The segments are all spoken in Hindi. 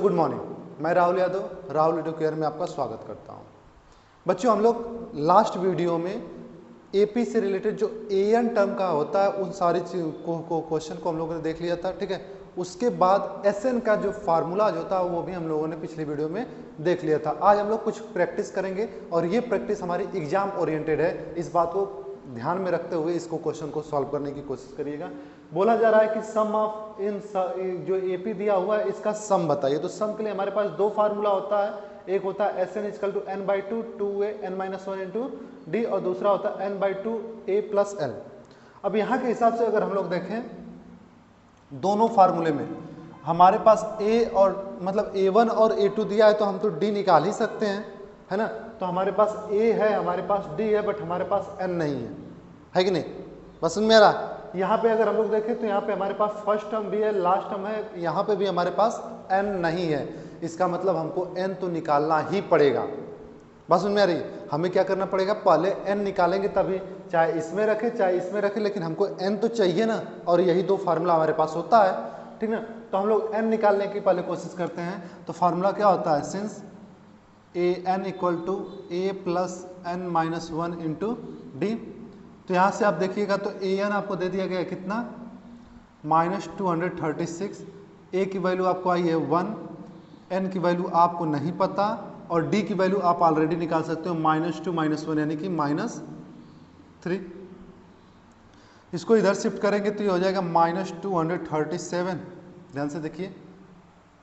बच्चों गुड मॉर्निंग, मैं राहुल यादव, राहुल एडुकेयर में आपका स्वागत करता हूं। बच्चों हम लोग लास्ट वीडियो में एपी से रिलेटेड जो एएन टर्म का होता है उन सारी क्वेश्चन को हम लोगों ने देख लिया था, ठीक है। उसके बाद एसएन का जो फार्मूला जो था वो भी हम लोगों ने पिछली वीडियो में देख लिया था। आज हम लोग कुछ प्रैक्टिस करेंगे और ये प्रैक्टिस हमारी एग्जाम ओरिएंटेड है, इस बात को ध्यान में रखते हुए इसको क्वेश्चन को सॉल्व करने की कोशिश करिएगा। बोला जा रहा है कि सम ऑफ इन जो एपी दिया हुआ है इसका सम बताइए। तो सम के लिए हमारे पास दो फार्मूला होता है, एक होता है S N is equal to N by two 2a n-1 into D और दूसरा होता है n बाई टू a प्लस एल। अब यहाँ के हिसाब से अगर हम लोग देखें दोनों फार्मूले में हमारे पास a और मतलब a1 और a2 दिया है तो हम तो d निकाल ही सकते हैं, है ना। तो हमारे पास a है, हमारे पास d है, बट हमारे पास n नहीं है कि नहीं। बस मेरा यहाँ पे अगर हम लोग देखें तो यहाँ पे हमारे पास फर्स्ट टर्म भी है, लास्ट टर्म है, यहाँ पे भी हमारे पास n नहीं है। इसका मतलब हमको n तो निकालना ही पड़ेगा। बस में आ रही, हमें क्या करना पड़ेगा, पहले n निकालेंगे तभी, चाहे इसमें रखे चाहे इसमें रखे, लेकिन हमको n तो चाहिए ना, और यही दो फार्मूला हमारे पास होता है, ठीक ना। तो हम लोग n निकालने की पहले कोशिश करते हैं। तो फार्मूला क्या होता है, since A N equal to A plus N minus one into D. तो यहाँ से आप देखिएगा तो ए एन आपको दे दिया गया कितना, -236। ए की वैल्यू आपको आई है 1, एन की वैल्यू आपको नहीं पता, और डी की वैल्यू आप ऑलरेडी निकाल सकते हो -2 -1 यानी कि -3। इसको इधर शिफ्ट करेंगे तो ये हो जाएगा -237। ध्यान से देखिए,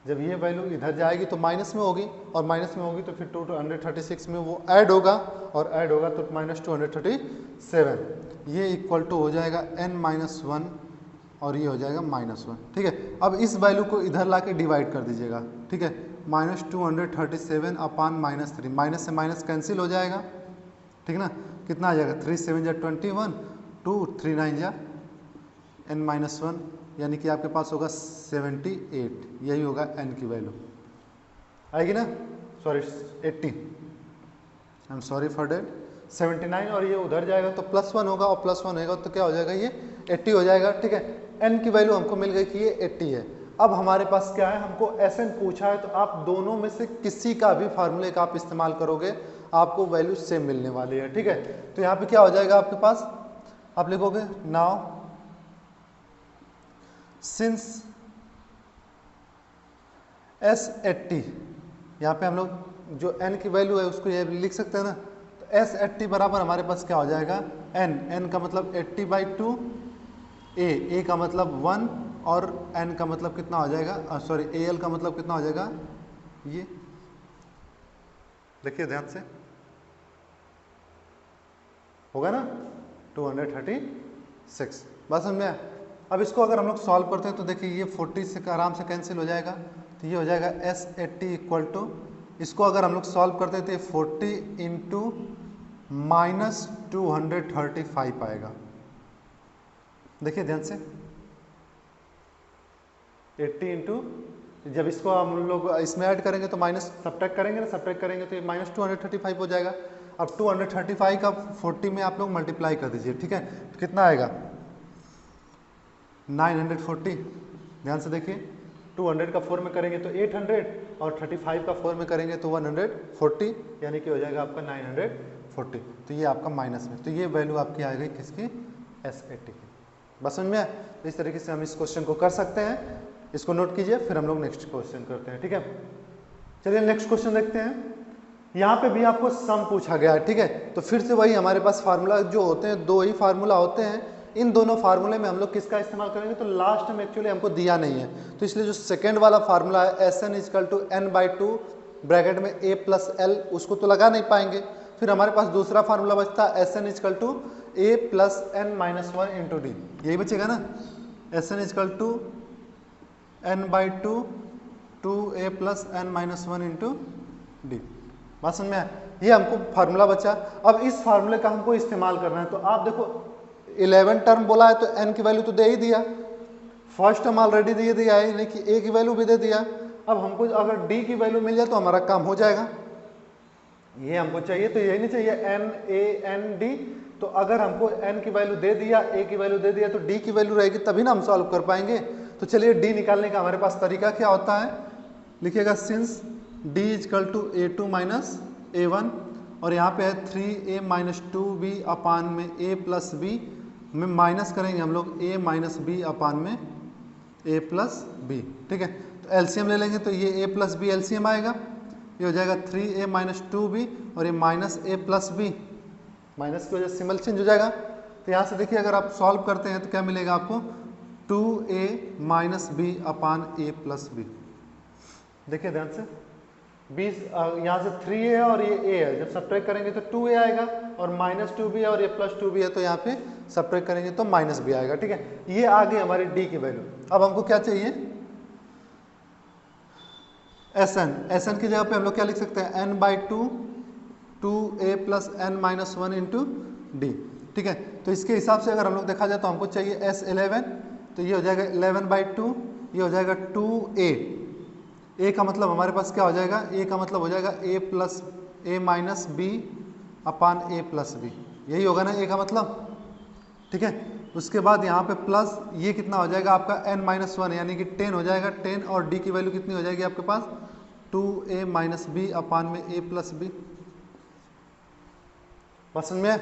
जब ये वैल्यू इधर जाएगी तो माइनस में होगी, और माइनस में होगी तो फिर 236 में वो ऐड होगा, और ऐड होगा तो -237। ये इक्वल टू हो जाएगा n-1 और ये हो जाएगा -1, ठीक है। अब इस वैल्यू को इधर ला के डिवाइड कर दीजिएगा, ठीक है। -237 अपान -3, माइनस से माइनस कैंसिल हो जाएगा, ठीक ना। कितना आ जाएगा, 3 7 जा 21, 2 3 9 जा n-1, यानी कि आपके पास होगा 78। यही होगा n की वैल्यू, आएगी ना, sorry 80, I am sorry for that, 79। और ये उधर जाएगा तो +1 होगा, और +1 होगा तो क्या हो जाएगा, ये 80 हो जाएगा, ठीक है। n की वैल्यू हमको मिल गई कि ये 80 है। अब हमारे पास क्या है, हमको Sn पूछा है, तो आप दोनों में से किसी का भी फार्मूले का आप इस्तेमाल करोगे, आपको वैल्यू सेम मिलने वाली है, ठीक है। तो यहाँ पे क्या हो जाएगा आपके पास, आप लिखोगे नाउ सिंस S80, यहाँ पे हम लोग जो n की वैल्यू है उसको ये लिख सकते हैं ना। तो S80 बराबर हमारे पास क्या हो जाएगा, n का मतलब 80/2, a का मतलब 1, और n का मतलब कितना हो जाएगा, सॉरी al का मतलब कितना हो जाएगा, ये देखिए ध्यान से, होगा ना 236। बस समझ में। अब इसको अगर हम लोग सॉल्व करते हैं तो देखिए ये 40 से आराम से कैंसिल हो जाएगा, तो ये हो जाएगा S80 इक्वल टू, इसको अगर हम लोग सॉल्व करते हैं तो ये 40 इंटू -235 आएगा। देखिए ध्यान से, 80 इंटू, जब इसको हम लोग इसमें ऐड करेंगे तो माइनस सब्ट्रैक्ट करेंगे ना, सब्ट्रैक्ट करेंगे तो ये -235 हो जाएगा। अब 235 का 40 में आप लोग मल्टीप्लाई कर दीजिए, ठीक है। तो कितना आएगा, 940। ध्यान से देखिए, 200 का 4 में करेंगे तो 800, और 35 का 4 में करेंगे तो 140, यानी कि हो जाएगा आपका 940। तो ये आपका माइनस में, तो ये वैल्यू आपकी आ गई किसकी, S80 की। बस समझ में। तो इस तरीके से हम इस क्वेश्चन को कर सकते हैं, इसको नोट कीजिए, फिर हम लोग नेक्स्ट क्वेश्चन करते हैं, ठीक है। चलिए नेक्स्ट क्वेश्चन देखते हैं। यहाँ पे भी आपको सम पूछा गया है, ठीक है। तो फिर से वही हमारे पास फार्मूला जो होते हैं, दो ही फार्मूला होते हैं। इन दोनों फार्मूले में हम लोग किसका इस्तेमाल करेंगे, तो लास्ट में एक्चुअली हमको दिया नहीं है, तो इसलिए जो सेकंड वाला फार्मूला है Sn is equal to n/2 bracket में a प्लस एल, उसको तो लगा नहीं पाएंगे। फिर हमारे पास दूसरा फार्मूला बचता है Sn is equal to a plus n-1 into D, यही बचेगा ना। Sn is equal to n/2 2a plus n-1 into D. बात समझ में, ये हमको फार्मूला बचा। अब इस फार्मूले का हमको इस्तेमाल करना है। तो आप देखो 11 टर्म बोला है तो n की वैल्यू तो दे ही दिया, फर्स्ट टर्म ऑलरेडी दे दिया है, यानी कि a की वैल्यू भी दे दिया। अब हमको अगर d की वैल्यू मिल जाए तो हमारा काम हो जाएगा। ये हमको चाहिए, तो यही नहीं चाहिए n a n d। तो अगर हमको n की वैल्यू दे दिया, a की वैल्यू दे दिया, तो d की वैल्यू रहेगी, तभी ना हम सॉल्व कर पाएंगे। तो चलिए d निकालने का हमारे पास तरीका क्या होता है, लिखिएगा since d is equal to A2 minus A1 और यहाँ पे है 3a माइनस 2b अपान में a प्लस बी में माइनस करेंगे हम लोग a माइनस बी अपान में a प्लस बी। ठीक है, तो एलसीएम ले लेंगे तो ये a प्लस बी एलसीएम आएगा, ये हो जाएगा 3a माइनस 2b और ये minus a plus B, minus की वजह से सिंबल चेंज हो जाएगा। तो यहाँ से देखिए अगर आप सॉल्व करते हैं तो क्या मिलेगा आपको 2a minus B upon a plus B. देखिए ध्यान से, b यहाँ से 3a है और ये a है, जब सब्ट्रैक्ट करेंगे तो 2a आएगा और माइनस 2b है और ये प्लस 2b है तो यहाँ पे सब्ट्रैक्ट करेंगे तो माइनस b आएगा। ठीक है, ये आ गई हमारी d की वैल्यू। अब हमको क्या चाहिए Sn की जगह पे हम लोग क्या लिख सकते हैं n by 2a plus n minus 1 into D. ठीक है, तो इसके हिसाब से अगर हम लोग देखा जाए तो हमको चाहिए S11, तो ये हो जाएगा 11 बाई 2, ये हो जाएगा 2a। a का मतलब हमारे पास क्या हो जाएगा, a का मतलब हो जाएगा a plus a minus B upon a plus B, यही होगा ना a का मतलब। ठीक है, उसके बाद यहाँ पे प्लस ये कितना हो जाएगा आपका n माइनस 1 यानी कि 10 हो जाएगा, 10 और d की वैल्यू कितनी हो जाएगी आपके पास 2a माइनस बी अपान में a प्लस बी। पसंद में है?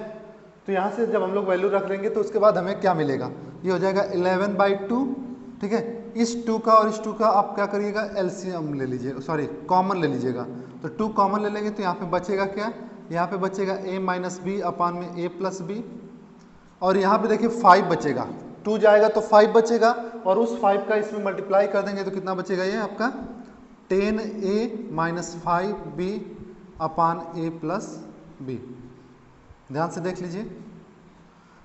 तो यहाँ से जब हम लोग वैल्यू रख लेंगे तो उसके बाद हमें क्या मिलेगा, ये हो जाएगा 11 बाई 2। ठीक है, इस 2 का और इस 2 का आप क्या करिएगा एलसीएम ले लीजिएगा, सॉरी कॉमन ले लीजिएगा। तो 2 कॉमन ले लेंगे तो यहाँ पे बचेगा क्या, यहाँ पे बचेगा a माइनस बी अपान में a प्लस बी और यहाँ पे देखिए 5 बचेगा, 2 जाएगा तो 5 बचेगा और उस 5 का इसमें मल्टीप्लाई कर देंगे तो कितना बचेगा ये आपका 10a minus 5b upon a plus B. ध्यान से देख लीजिए,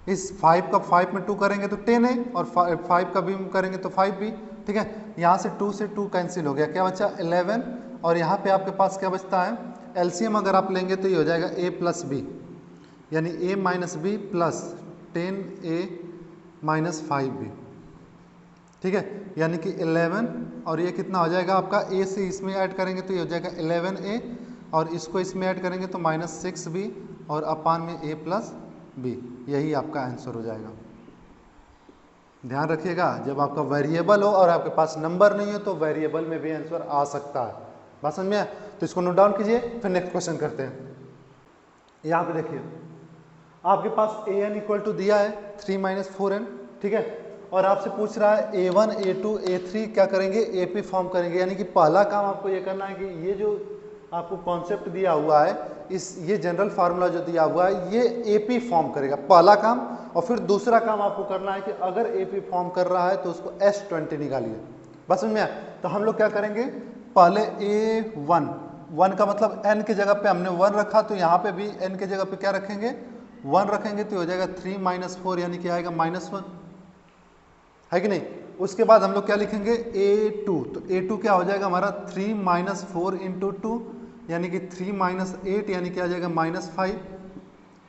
इस 5 का 5 में 2 करेंगे तो 10a और 5 का भी करेंगे तो 5b। ठीक है, यहाँ से 2 से 2 कैंसिल हो गया, क्या बचा 11 और यहाँ पे आपके पास क्या बचता है एलसीएम अगर आप लेंगे तो ये हो जाएगा a प्लस बी यानी a minus B plus 10a minus 5b। ठीक है, यानी कि 11 और ये कितना हो जाएगा आपका a से इसमें ऐड करेंगे तो ये हो जाएगा 11a और इसको इसमें ऐड करेंगे तो माइनस 6b और अपान में a प्लस बी, यही आपका आंसर हो जाएगा। ध्यान रखिएगा जब आपका वेरिएबल हो और आपके पास नंबर नहीं हो तो वेरिएबल में भी आंसर आ सकता है। बात समझ में आया? तो इसको नोट डाउन कीजिए, फिर नेक्स्ट क्वेश्चन करते हैं। यहाँ पे देखिए आपके पास an इक्वल टू दिया है 3 माइनस 4n। ठीक है, और आपसे पूछ रहा है a1 a2 a3 क्या करेंगे AP फॉर्म करेंगे, यानी कि पहला काम आपको ये करना है कि ये जो आपको कॉन्सेप्ट दिया हुआ है ये जनरल फार्मूला जो दिया हुआ है ये AP फॉर्म करेगा, पहला काम। और फिर दूसरा काम आपको करना है कि अगर AP फॉर्म कर रहा है तो उसको S20 निकालिए। बस समझ में आया? तो हम लोग क्या करेंगे, पहले A1 का मतलब n की जगह पे हमने 1 रखा तो यहाँ पे भी n की जगह पे क्या रखेंगे 1 रखेंगे तो हो जाएगा 3 माइनस 4 यानी कि आएगा -1, है कि नहीं। उसके बाद हम लोग क्या लिखेंगे A2, तो A2 क्या हो जाएगा हमारा 3 माइनस 4 इंटू 2 यानी कि 3 माइनस 8 यानी कि आ जाएगा -5।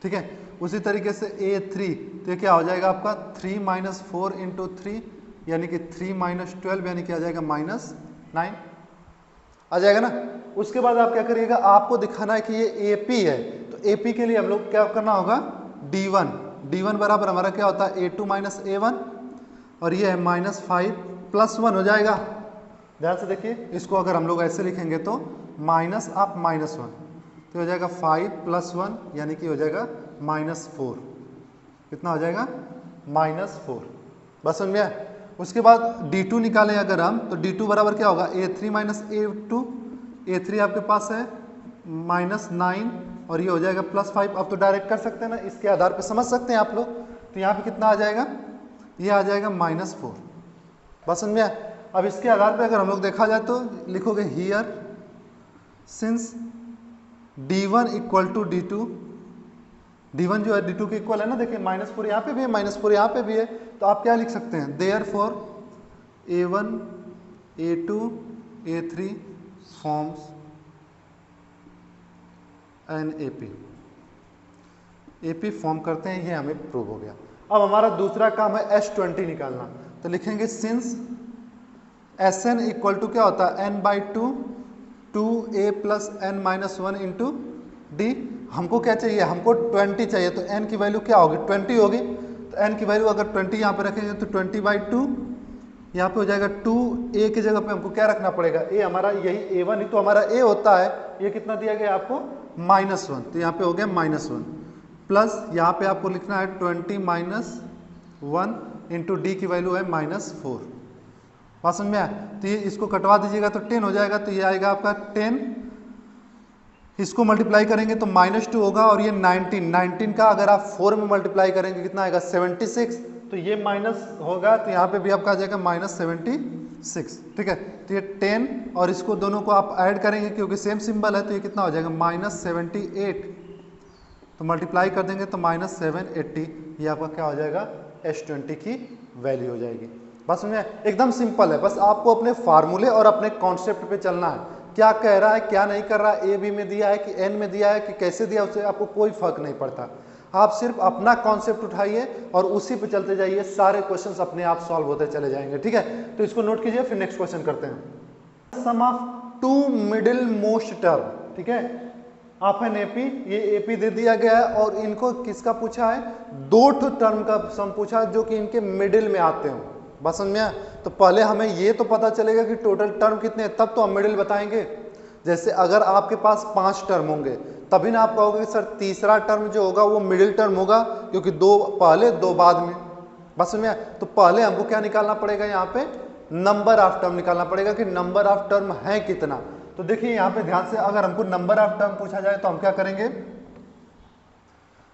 ठीक है, उसी तरीके से A3 तो ये क्या हो जाएगा आपका 3 माइनस 4 इंटू 3 यानी कि 3 माइनस 12 यानी कि आ जाएगा -9, आ जाएगा ना। उसके बाद आप क्या करिएगा, आपको दिखाना है कि ये AP है तो AP के लिए हम लोग क्या करना होगा D1 बराबर हमारा क्या होता है A2 माइनस A1 और ये है -5 प्लस 1 हो जाएगा। ध्यान से देखिए, इसको अगर हम लोग ऐसे लिखेंगे तो माइनस आप -1 तो हो जाएगा 5 प्लस 1 यानी कि हो जाएगा -4। कितना हो जाएगा -4। बस समझ में आया? उसके बाद D2 निकालें अगर हम तो D2 बराबर क्या होगा A3 माइनस A2, A3 आपके पास है -9 और ये हो जाएगा +5। अब तो डायरेक्ट कर सकते हैं ना, इसके आधार पे समझ सकते हैं आप लोग। तो यहाँ पे कितना आ जाएगा, ये आ जाएगा -4। बस समझ में आया? अब इसके आधार पे अगर हम लोग देखा जाए तो लिखोगे here since D1 equal to D2, D1 जो है D2 के इक्वल है ना, देखिए -4 यहाँ पे भी है -4 यहाँ पे भी है, तो आप क्या लिख सकते हैं therefore A1 A2 A3 forms an AP form करते हैं, ये हमें प्रूव हो गया। अब हमारा दूसरा काम है S20 निकालना, तो लिखेंगे सिंस Sn इक्वल टू क्या होता है n by 2a plus n minus 1 into D. हमको क्या चाहिए, हमको 20 चाहिए, तो n की वैल्यू क्या होगी 20 होगी। तो n की वैल्यू अगर 20 यहाँ पे रखेंगे तो 20 बाई 2 यहाँ पे हो जाएगा 2a की जगह पे हमको क्या रखना पड़ेगा, a हमारा यही a1 ही तो हमारा a होता है, ये कितना दिया गया आपको -1, तो यहाँ पे हो गया -1 प्लस यहाँ पे आपको लिखना है 20 - 1 इंटू डी की वैल्यू है -4। बात समझ में आया? तो ये इसको कटवा दीजिएगा तो 10 हो जाएगा, तो ये आएगा आपका 10, इसको मल्टीप्लाई करेंगे तो -2 होगा, और ये 19 का अगर आप 4 में मल्टीप्लाई करेंगे कितना आएगा 76, तो ये माइनस होगा, तो यहाँ पे भी आपका आ जाएगा -76। ठीक है, तो ये 10 और इसको दोनों को आप ऐड करेंगे क्योंकि सेम सिंबल है, तो ये कितना हो जाएगा -78, तो मल्टीप्लाई कर देंगे तो -780, ये आपका क्या हो जाएगा S20 की वैल्यू हो जाएगी। बस में एकदम सिंपल है, बस आपको अपने फार्मूले और अपने कॉन्सेप्ट पे चलना है, क्या कह रहा है क्या नहीं कर रहा है, ए बी में दिया है कि एन में दिया है कि कैसे दिया, उससे आपको कोई फर्क नहीं पड़ता। आप सिर्फ अपना कॉन्सेप्ट उठाइए और उसी पे चलते जाइए, सारे क्वेश्चंस अपने आप सॉल्व होते चले जाएंगे। ठीक है, तो इसको नोट कीजिए, फिर नेक्स्ट क्वेश्चन करते हैं। सम ऑफ 2 मिडिल मोस्ट टर्म, ठीक है, ऑफ एन एपी, ये एपी दे दिया गया है और इनको किसका पूछा है, 2 टर्म का सम पूछा है जो कि इनके मिडिल में आते हो। बस समझ में आया? तो पहले हमें ये तो पता चलेगा कि टोटल टर्म कितने हैं, तब तो हम मिडिल बताएंगे। जैसे अगर आपके पास 5 टर्म होंगे तभी ना आप कहोगे कि सर तीसरा टर्म जो होगा वो मिडिल टर्म होगा, क्योंकि 2 पहले 2 बाद में। बस समझ में आया? तो पहले हमको क्या निकालना पड़ेगा, यहाँ पे नंबर ऑफ टर्म निकालना पड़ेगा कि नंबर ऑफ टर्म है कितना। तो देखिए यहाँ पे ध्यान से, अगर हमको नंबर ऑफ टर्म पूछा जाए तो हम क्या करेंगे,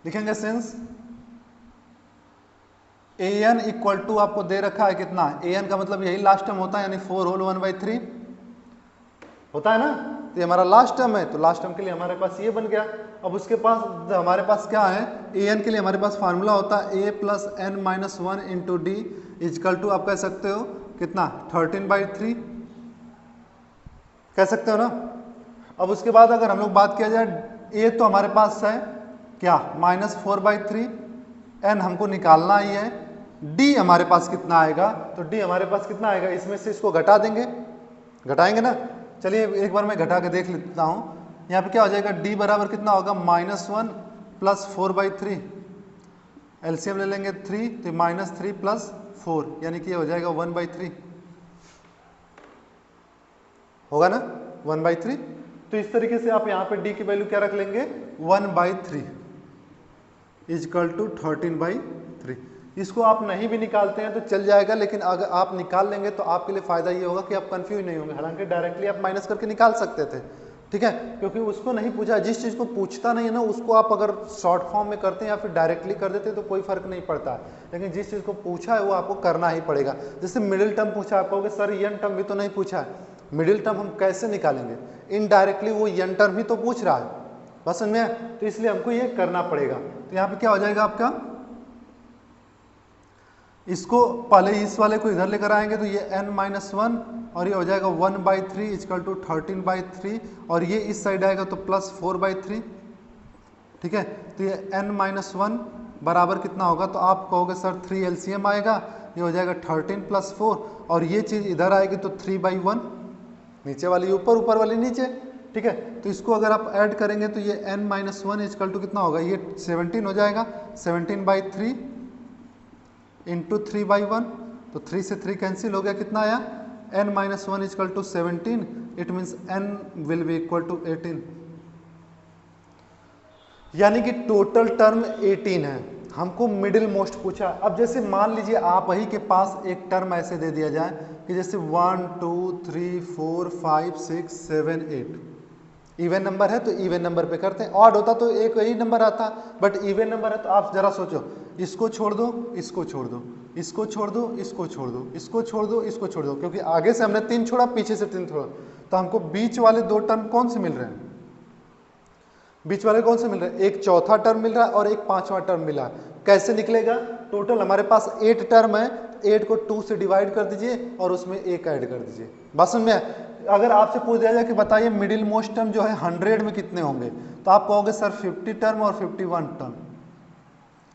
लिखेंगे सिंस an इक्वल टू आपको दे रखा है कितना, an का मतलब यही लास्ट टर्म होता है, यानी 4 होल 1/3 होता है ना, तो ये हमारा लास्ट टर्म है, तो लास्ट टर्म के लिए हमारे पास ये बन गया। अब उसके पास हमारे पास क्या है, an के लिए हमारे पास फार्मूला होता है a plus n minus 1 into D is equal to, आप कह सकते हो कितना 13/3 कह सकते हो ना। अब उसके बाद अगर हम लोग बात किया जाए, a तो हमारे पास है क्या -4/3, n हमको निकालना ही है, d हमारे पास कितना आएगा, तो d हमारे पास कितना आएगा, इसमें से इसको घटा देंगे, घटाएंगे ना। चलिए एक बार मैं घटा के देख लेता हूँ, यहाँ पे क्या हो जाएगा, d बराबर कितना होगा -1 प्लस 4/3, एलसीएम ले लेंगे 3, तो -3 प्लस 4 यानी कि ये हो जाएगा 1/3 होगा ना, 1/3। तो इस तरीके से आप यहाँ पे d की वैल्यू क्या रख लेंगे 1/3 इजकल टू 13/3। इसको आप नहीं भी निकालते हैं तो चल जाएगा, लेकिन अगर आप निकाल लेंगे तो आपके लिए फायदा ये होगा कि आप कंफ्यूज नहीं होंगे। हालांकि डायरेक्टली आप माइनस करके निकाल सकते थे, ठीक है, क्योंकि उसको नहीं पूछा, जिस चीज़ को पूछता नहीं है ना उसको आप अगर शॉर्ट फॉर्म में करते हैं या फिर डायरेक्टली कर देते तो कोई फर्क नहीं पड़ता है, लेकिन जिस चीज़ को पूछा है वो आपको करना ही पड़ेगा। जैसे मिडिल टर्म पूछा, आप कहोगे सर यन टर्म भी तो नहीं पूछा है, मिडिल टर्म हम कैसे निकालेंगे, इनडायरेक्टली वो यन टर्म ही तो पूछ रहा है, बस में, तो इसलिए हमको ये करना पड़ेगा। तो यहाँ पे क्या हो जाएगा आपका, इसको पहले इस वाले को इधर लेकर आएंगे तो ये n-1 और ये हो जाएगा 1/3 इजकल टू 13/3 और ये इस साइड आएगा तो प्लस 4/3, ठीक है। तो ये n-1 बराबर कितना होगा, तो आप कहोगे सर 3 एलसीएम आएगा, ये हो जाएगा 13 प्लस 4 और ये चीज़ इधर आएगी तो 3/1, नीचे वाली ऊपर, ऊपर वाली नीचे, ठीक है। तो इसको अगर आप ऐड करेंगे तो ये n-1 इजकल टू कितना होगा, ये 17 हो जाएगा, 17/3 इंटू 3/1, तो 3 से 3 कैंसिल हो गया, कितना आया n-1 is equal to 17, it means n will be equal to 18, यानी कि टोटल टर्म 18 है। हमको मिडिल मोस्ट पूछा। अब जैसे मान लीजिए आप ही के पास एक टर्म ऐसे दे दिया जाए कि जैसे 1 2 3 4 5 6 7 8, इवन नंबर है तो इवन नंबर पे करते हैं, ऑड होता तो एक ही नंबर आता, बट इवन नंबर है तो आप जरा सोचो, इसको छोड़ दो, इसको छोड़ दो, इसको छोड़ दो, इसको छोड़ दो, इसको छोड़ दो, इसको छोड़ दो, क्योंकि आगे से हमने 3 छोड़ा, पीछे से 3 छोड़ा, तो हमको बीच वाले 2 टर्म कौन से मिल रहे हैं, बीच वाले कौन से मिल रहे हैं, एक चौथा टर्म मिल रहा है और एक 5वां टर्म मिला है। कैसे निकलेगा, टोटल हमारे पास 8 टर्म है, 8 को 2 से डिवाइड कर दीजिए और उसमें 1 ऐड कर दीजिए। बस में अगर आपसे पूछ दिया जाए कि बताइए मिडिल मोस्ट टर्म जो है 100 में कितने होंगे, तो आप कहोगे सर 50 टर्म और 51 टर्म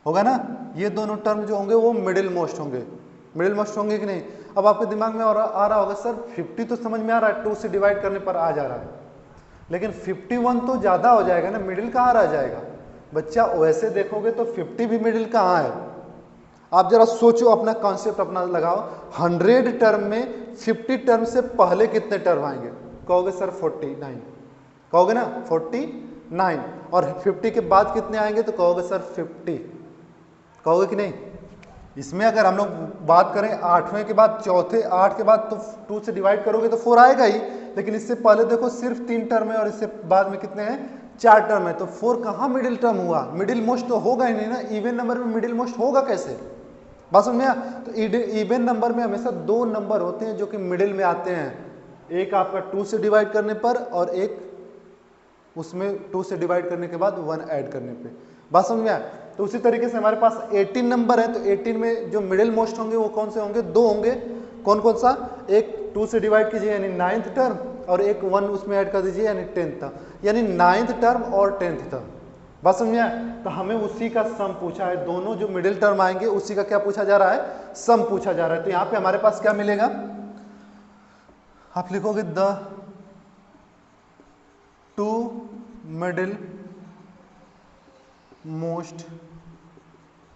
होगा ना, ये दोनों टर्म जो होंगे वो मिडिल मोस्ट होंगे, मिडिल मोस्ट होंगे कि नहीं। अब आपके दिमाग में आ रहा होगा सर 50 तो समझ में आ रहा है, 2 से डिवाइड करने पर आ जा रहा है, लेकिन 51 तो ज़्यादा हो जाएगा ना, मिडिल कहाँ रह जाएगा बच्चा, वैसे देखोगे तो 50 भी मिडिल कहाँ है, आप जरा सोचो, अपना कॉन्सेप्ट अपना लगाओ, 100 टर्म में 50 टर्म से पहले कितने टर्म आएंगे? कहोगे सर 49, कहोगे ना 49, और 50 के बाद कितने आएंगे? तो कहोगे सर 50, कहोगे कि नहीं? इसमें अगर हम लोग बात करें 8वें के बाद चौथे 8 के बाद तो 2 से डिवाइड करोगे तो 4 आएगा ही, लेकिन इससे पहले देखो सिर्फ 3 टर्म है और इससे बाद में कितने हैं? 4 टर्म है, तो 4 कहाँ मिडिल टर्म हुआ? मिडिल मोस्ट तो होगा ही नहीं ना, इवन नंबर में मिडिल मोस्ट होगा कैसे? बात समझ में आया? तो इवन नंबर में हमेशा 2 नंबर होते हैं जो कि मिडिल में आते हैं, एक आपका 2 से डिवाइड करने पर और एक उसमें 2 से डिवाइड करने के बाद 1 ऐड करने पे। बात समझ में आया? तो उसी तरीके से हमारे पास 18 नंबर है, तो 18 में जो मिडिल मोस्ट होंगे वो कौन से होंगे? 2 होंगे। कौन कौन सा? एक 2 से डिवाइड कीजिए यानी 9th टर्म, और एक 1 उसमें ऐड कर दीजिए यानी 10th टर्म, यानी 9th टर्म और 10th टर्म। बात समझ में आया? तो हमें उसी का सम पूछा है, दोनों जो मिडिल टर्म आएंगे उसी का क्या पूछा जा रहा है? सम पूछा जा रहा है। तो यहाँ पे हमारे पास क्या मिलेगा? आप लिखोगे the 2 middle most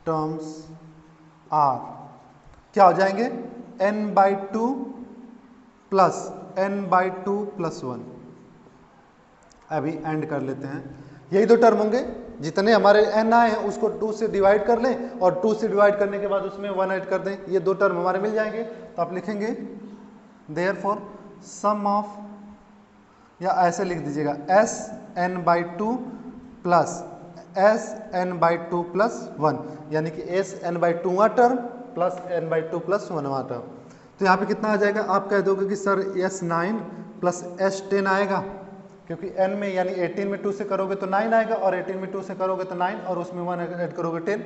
terms are, क्या हो जाएंगे? n/2 plus n/2 + 1। अभी एंड कर लेते हैं, यही 2 टर्म होंगे, जितने हमारे n आए हैं उसको 2 से डिवाइड कर लें और 2 से डिवाइड करने के बाद उसमें 1 ऐड कर दें, ये 2 टर्म हमारे मिल जाएंगे। तो आप लिखेंगे देयरफॉर सम ऑफ, या ऐसे लिख दीजिएगा Sn/2 प्लस Sn/2 + 1, यानी कि Sn/2वां टर्म प्लस n/2 + 1वां टर्म। तो यहाँ पे कितना आ जाएगा? आप कह दोगे कि सर S9 प्लस S10 आएगा, क्योंकि n में यानी 18 में 2 से करोगे तो 9 आएगा, और 18 में 2 से करोगे तो 9, और उसमें 1 ऐड करोगे 10,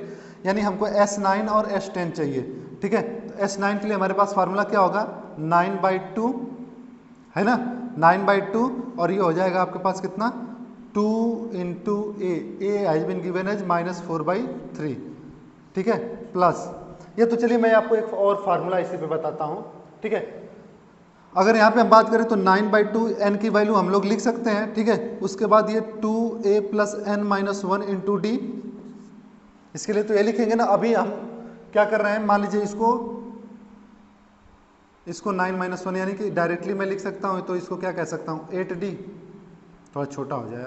यानी हमको S9 और S10 चाहिए। ठीक है, तो S9 के लिए हमारे पास फार्मूला क्या होगा? 9/2 है ना, 9/2, और ये हो जाएगा आपके पास कितना? 2 × a has been given as -4/3। ठीक है, प्लस ये तो चलिए मैं आपको एक और फार्मूला इसी पे बताता हूँ। ठीक है, अगर यहाँ पे हम बात करें तो 9/2 n की वैल्यू हम लोग लिख सकते हैं। ठीक है, उसके बाद ये 2a + n - 1 × d, इसके लिए तो ये लिखेंगे ना। अभी हम क्या कर रहे हैं, मान लीजिए इसको 9 - 1 यानी कि डायरेक्टली मैं लिख सकता हूँ, तो इसको क्या कह सकता हूँ? 8d, थोड़ा छोटा हो जाए,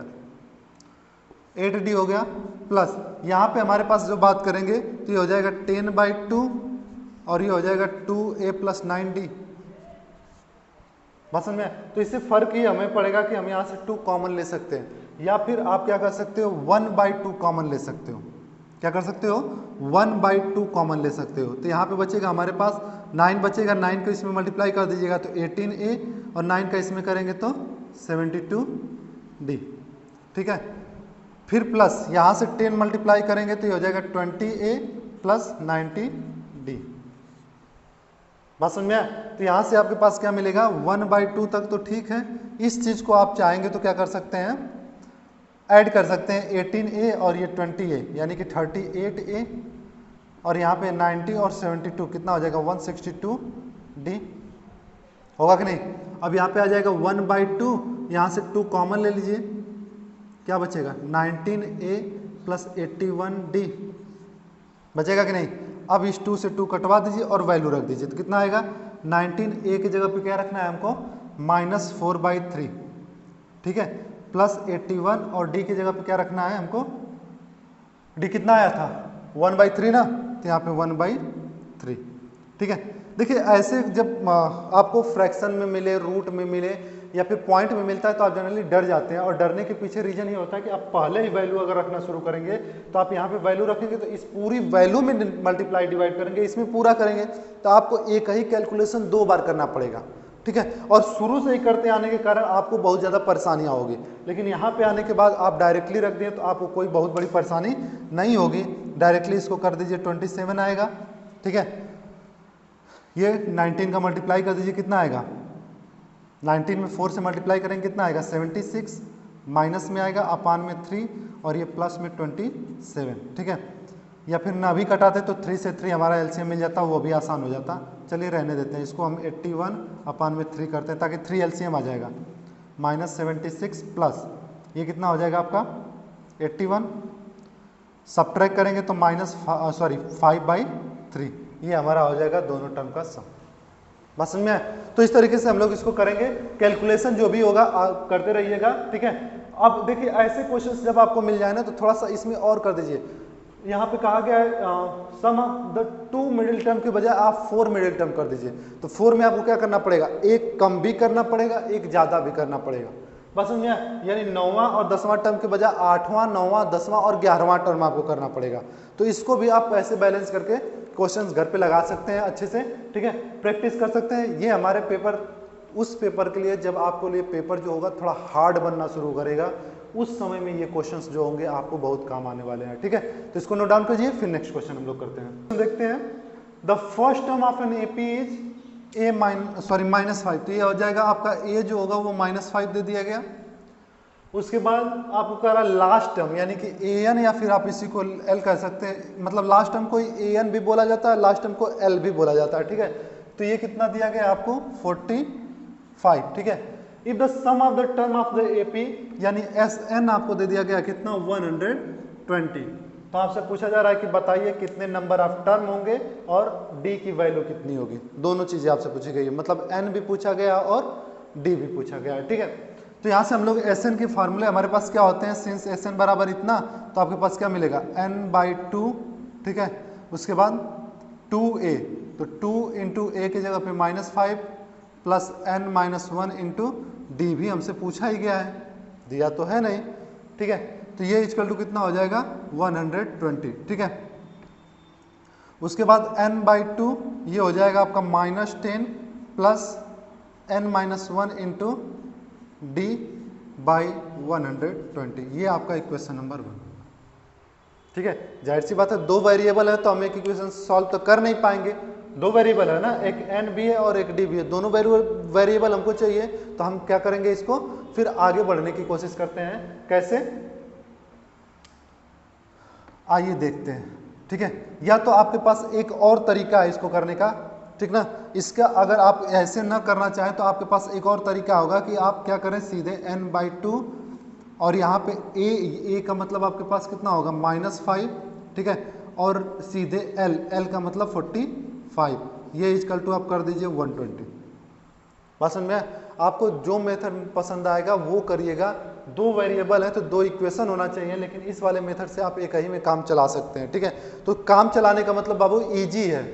8d हो गया, प्लस यहाँ पे हमारे पास जो बात करेंगे तो ये हो जाएगा 10/2 और ये हो जाएगा 2a + 9d। बस में तो इससे फर्क ये हमें पड़ेगा कि हम यहाँ से 2 कॉमन ले सकते हैं, या फिर आप क्या कर सकते हो? 1/2 कॉमन ले सकते हो। क्या कर सकते हो? 1/2 कॉमन ले सकते हो। तो यहाँ पे बचेगा हमारे पास 9 बचेगा, 9 को इसमें मल्टीप्लाई कर दीजिएगा तो 18a, और 9 का इसमें करेंगे तो 72d। ठीक है, फिर प्लस यहाँ से 10 मल्टीप्लाई करेंगे तो ये हो जाएगा 20a + 90d। बात समझ में आया? तो यहाँ से आपके पास क्या मिलेगा? 1/2 तक तो ठीक है। इस चीज़ को आप चाहेंगे तो क्या कर सकते हैं? ऐड कर सकते हैं 18a और ये 20a, यानी कि 38a, और यहाँ पे 90 और 72 कितना हो जाएगा? 162d। होगा कि नहीं? अब यहाँ पे आ जाएगा 1/2, यहाँ से 2 कॉमन ले लीजिए, क्या बचेगा? 19a + 81d बचेगा कि नहीं? अब इस 2 से 2 कटवा दीजिए और वैल्यू रख दीजिए, तो कितना आएगा? 19a की जगह पे क्या रखना है हमको? -4/3। ठीक है, प्लस 81, और d की जगह पे क्या रखना है हमको? d कितना आया था? 1/3 ना, तो यहाँ पे 1/3। ठीक है, देखिए ऐसे जब आपको फ्रैक्शन में मिले, रूट में मिले, या फिर पॉइंट में मिलता है तो आप जनरली डर जाते हैं, और डरने के पीछे रीजन ये होता है कि आप पहले ही वैल्यू अगर रखना शुरू करेंगे तो आप यहाँ पे वैल्यू रखेंगे तो इस पूरी वैल्यू में मल्टीप्लाई डिवाइड करेंगे, इसमें पूरा करेंगे तो आपको एक ही कैलकुलेशन 2 बार करना पड़ेगा। ठीक है, और शुरू से ही करते आने के कारण आपको बहुत ज़्यादा परेशानियाँ होगी, लेकिन यहाँ पे आने के बाद आप डायरेक्टली रख दिए तो आपको कोई बहुत बड़ी परेशानी नहीं होगी। डायरेक्टली इसको कर दीजिए, 27 आएगा। ठीक है, ये 19 का मल्टीप्लाई कर दीजिए, कितना आएगा? 19 में 4 से मल्टीप्लाई करेंगे कितना आएगा? 76, माइनस में आएगा अपान में 3, और ये प्लस में 27। ठीक है, या फिर ना भी कटाते तो 3 से 3 हमारा एलसीएम मिल जाता, वो भी आसान हो जाता। चलिए रहने देते हैं इसको, हम 81 अपान में 3 करते हैं ताकि 3 एलसीएम आ जाएगा। -76 प्लस ये कितना हो जाएगा आपका? 81। सब्ट्रैक्ट करेंगे तो 5/3 3, ये हमारा हो जाएगा दोनों टर्म का सम। बात समझ में आए? तो इस तरीके से हम लोग इसको करेंगे, कैलकुलेशन जो भी होगा करते रहिएगा, ठीक है। अब देखिए ऐसे क्वेश्चंस जब आपको मिल जाए ना तो थोड़ा सा इसमें और कर दीजिए। यहाँ पे कहा गया है सम ऑफ द 2 मिडिल टर्म के बजाय आप 4 मिडिल टर्म कर दीजिए। तो 4 में आपको क्या करना पड़ेगा, एक कम भी करना पड़ेगा, एक ज्यादा भी करना पड़ेगा। बस समझे? यानी 9वां और 10वां टर्म के बजाय 8वां, 9वां, 10वां और 11वां टर्म आपको करना पड़ेगा। तो इसको भी आप ऐसे बैलेंस करके क्वेश्चंस घर पे लगा सकते हैं अच्छे से, ठीक है, प्रैक्टिस कर सकते हैं। ये हमारे पेपर, उस पेपर के लिए जब आपको लिए पेपर जो होगा थोड़ा हार्ड बनना शुरू करेगा, उस समय में ये क्वेश्चंस जो होंगे आपको बहुत काम आने वाले हैं, ठीक है। तो इसको नोट डाउन कीजिए, फिर नेक्स्ट क्वेश्चन हम लोग करते हैं। देखते हैं, the first term of an AP is -5। तो ये हो जाएगा आपका ए जो होगा वो -5 दे दिया गया। उसके बाद आपको कह रहा लास्ट टर्म, यानी कि ए एन या फिर आप इसी को एल कह सकते हैं, मतलब लास्ट टर्म को ए एन भी बोला जाता है, लास्ट टर्म को एल भी बोला जाता है, ठीक है। तो ये कितना दिया गया आपको 45, ठीक है। If the sum of the term of the AP, यानी एस एन आपको दे दिया गया कितना 120। तो आपसे पूछा जा रहा है कि बताइए कितने नंबर ऑफ टर्म होंगे और डी की वैल्यू कितनी होगी। दोनों चीजें आपसे पूछी गई है, मतलब एन भी पूछा गया और डी भी पूछा गया है, ठीक है। तो यहाँ से हम लोग एस एन के फार्मूले हमारे पास क्या होते हैं, सिंस एस एन बराबर इतना, तो आपके पास क्या मिलेगा n/2, ठीक है। उसके बाद 2a, तो 2 इंटू ए की जगह पे -5 प्लस n-1 इंटू डी भी हमसे पूछा ही गया है, दिया तो है नहीं, ठीक है। तो ये इक्वल टू कितना हो जाएगा 120, ठीक है। उसके बाद n/2 ये हो जाएगा आपका -10 प्लस n-1 इंटू d/120, ये आपका इक्वेशन नंबर 1, ठीक है। जाहिर सी बात है दो वेरिएबल है तो हम एक इक्वेशन सॉल्व तो कर नहीं पाएंगे, दो वेरिएबल है ना, एक n भी है और एक d भी है, दोनों वेरिएबल हमको चाहिए। तो हम क्या करेंगे, इसको फिर आगे बढ़ने की कोशिश करते हैं, कैसे आइए देखते हैं, ठीक है। या तो आपके पास एक और तरीका है इसको करने का, ठीक ना। इसका अगर आप ऐसे ना करना चाहें तो आपके पास एक और तरीका होगा कि आप क्या करें, सीधे n/2 और यहाँ पे a का मतलब आपके पास कितना होगा -5, ठीक है, और सीधे l का मतलब 45, ये इक्वल टू आप कर दीजिए 120। बात समझ में? आपको जो मेथड पसंद आएगा वो करिएगा। दो वेरिएबल है तो दो इक्वेशन होना चाहिए, लेकिन इस वाले मेथड से आप एक ही में काम चला सकते हैं, ठीक है। तो काम चलाने का मतलब बाबू ईजी है,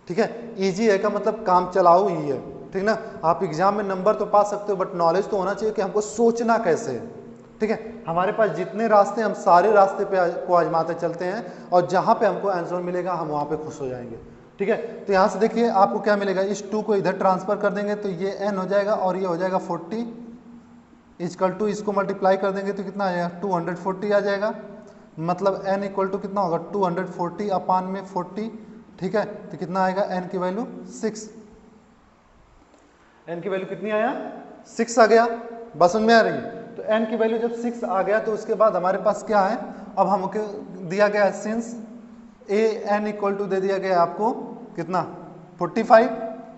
ठीक है। इजी है का मतलब काम चलाओ ही है, ठीक ना। आप एग्जाम में नंबर तो पा सकते हो बट नॉलेज तो होना चाहिए कि हमको सोचना कैसे है, ठीक है। हमारे पास जितने रास्ते, हम सारे रास्ते पे को आजमाते चलते हैं और जहां पे हमको आंसर मिलेगा हम वहां पे खुश हो जाएंगे, ठीक है। तो यहाँ से देखिए आपको क्या मिलेगा, इस 2 को इधर ट्रांसफर कर देंगे तो ये n हो जाएगा और ये हो जाएगा 40 इक्वल टू, इसको मल्टीप्लाई कर देंगे तो कितना आ जाएगा 240 आ जाएगा, मतलब n इक्वल टू कितना होगा 240 अपान में 40, ठीक है। तो कितना आएगा, n की वैल्यू 6, n की वैल्यू कितनी आया 6 आ गया। बस समझ में आ रही है? तो n की वैल्यू जब 6 आ गया तो उसके बाद हमारे पास क्या है, अब हमको दिया गया है since a n equal to दे दिया गया आपको कितना 45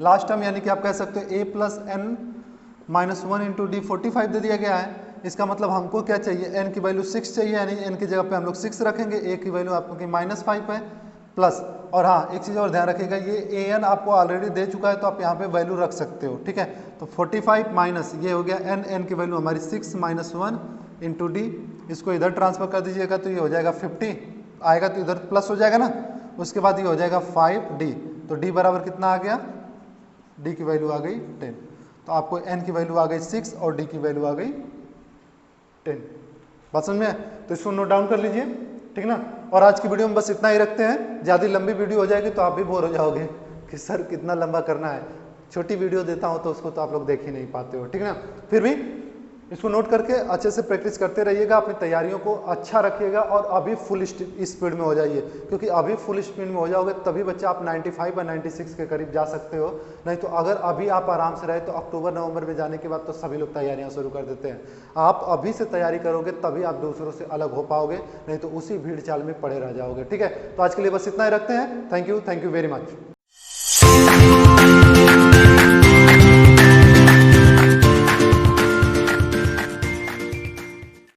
लास्ट टर्म, यानी कि आप कह सकते हो a plus n-1 into D 45 दे दिया गया है। इसका मतलब हमको क्या चाहिए, n की वैल्यू 6 चाहिए, यानी n की जगह पे हम लोग 6 रखेंगे, a की वैल्यू आपको की -5 है प्लस, और हाँ एक चीज़ और ध्यान रखिएगा, ये an आपको ऑलरेडी दे चुका है तो आप यहाँ पे वैल्यू रख सकते हो, ठीक है। तो 45 माइनस ये हो गया n की वैल्यू हमारी 6 -1 इंटू डी, इसको इधर ट्रांसफर कर दीजिएगा तो ये हो जाएगा 50 आएगा, तो इधर प्लस हो जाएगा ना। उसके बाद ये हो जाएगा 5d, तो d बराबर कितना आ गया, d की वैल्यू आ गई 10। तो आपको n की वैल्यू आ गई 6 और d की वैल्यू आ गई 10। बात समझ में? तो इसको नोट डाउन कर लीजिए, ठीक ना। और आज की वीडियो में बस इतना ही रखते हैं, ज़्यादा लंबी वीडियो हो जाएगी तो आप भी बोर हो जाओगे कि सर कितना लंबा करना है। छोटी वीडियो देता हूं तो उसको तो आप लोग देख ही नहीं पाते हो, ठीक ना। फिर भी इसको नोट करके अच्छे से प्रैक्टिस करते रहिएगा, अपनी तैयारियों को अच्छा रखिएगा और अभी फुल स्पीड में हो जाइए, क्योंकि अभी फुल स्पीड में हो जाओगे तभी बच्चा आप 95 या 96 के करीब जा सकते हो। नहीं तो अगर अभी आप आराम से रहे तो अक्टूबर नवंबर में जाने के बाद तो सभी लोग तैयारियां शुरू कर देते हैं। आप अभी से तैयारी करोगे तभी आप दूसरों से अलग हो पाओगे, नहीं तो उसी भीड़ चाल में पड़े रह जाओगे, ठीक है। तो आज के लिए बस इतना ही रखते हैं। Thank you very much.